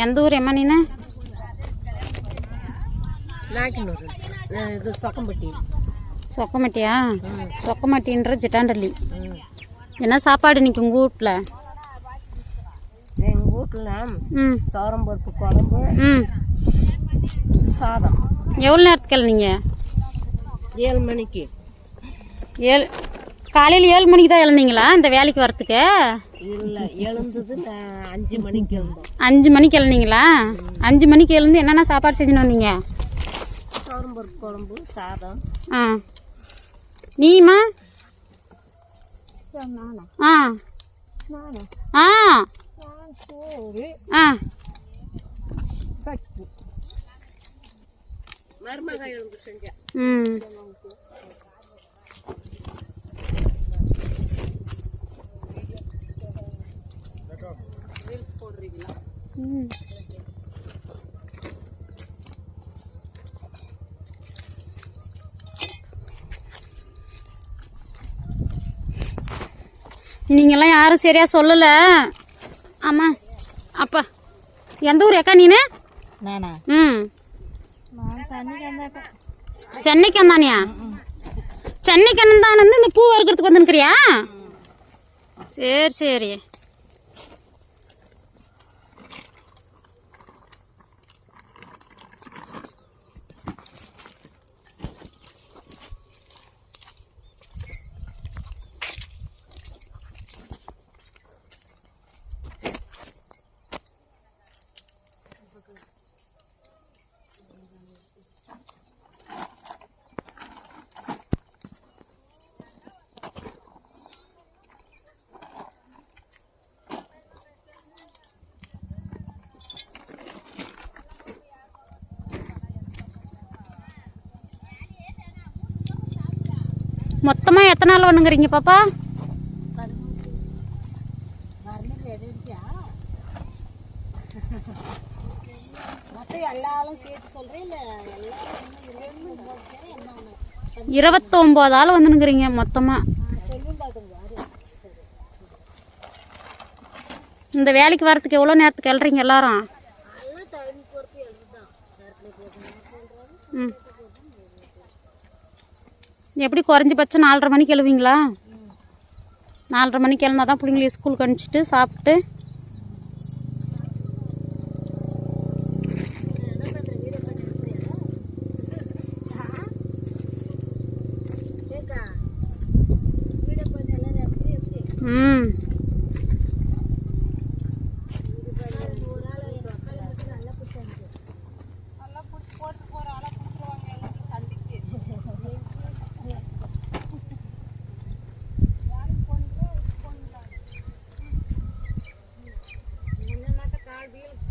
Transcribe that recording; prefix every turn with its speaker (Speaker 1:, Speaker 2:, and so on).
Speaker 1: எந்த ஊர் எம்மா நீனு?
Speaker 2: நாக்கினூர். இது சொக்கம்பட்டி.
Speaker 1: சொக்கம்பட்டியா? சொக்கம்பட்டின்ற ஜிட்டாண்டள்ளி. என்ன சாப்பாடு இன்னைக்கு உங்கள் வீட்டில்?
Speaker 2: எங்கள் வீட்டில் துவரம்பருப்பு குழம்பு, சாதம்.
Speaker 1: எவ்வளோ நேரத்துக்கு எழுந்தீங்க?
Speaker 2: 7 மணிக்கு.
Speaker 1: காலையில் 7 மணிக்கு தான் எழுந்தீங்களா இந்த வேலைக்கு வரத்துக்கு?
Speaker 2: இல்லை, எழுந்தது 5 மணிக்கு எழுந்தோம்.
Speaker 1: 5 மணிக்கு எழுந்தீங்களா? 5 மணிக்கு எழுந்து என்னென்ன சாப்பாடு செஞ்சுன்னு வந்தீங்க?
Speaker 2: துவரம்பருப்பு குழம்பு, சாதம்.
Speaker 1: நீமா? ஆ ஆ ஆ
Speaker 2: மருமகா எழுந்து செஞ்சேன். போடுறீங்களா?
Speaker 1: நீங்களாம் யாரும் சரியா சொல்லல. ஆமா அப்பா எந்த ஊர் அக்கா நீனு?
Speaker 2: நானா?
Speaker 1: சென்னைக்கு வந்தானியா? சென்னைக்கு வந்தான் இந்த பூ வறுக்கிறதுக்கு வந்துருக்கிறியா? சரி சரி. மொத்தமாக எத்தனை நாள் ஒன்றுங்கிறீங்க பாப்பா?
Speaker 2: எல்லாரும் சேர்த்து சொல்றேன்.
Speaker 1: 29 ஆள் வந்துனுங்கிறீங்க மொத்தமாக. இந்த வேலைக்கு வரத்துக்கு எவ்வளோ நேரத்துக்கு எழுறீங்க எல்லாரும்? எப்படி குறைஞ்சபட்சம் 4:30 மணிக்கு எழுவீங்களா? 4:30 மணிக்கு எழுந்தா தான் பிள்ளைங்கள ஸ்கூலுக்கு அனுப்பிச்சிட்டு சாப்பிட்டு. ம்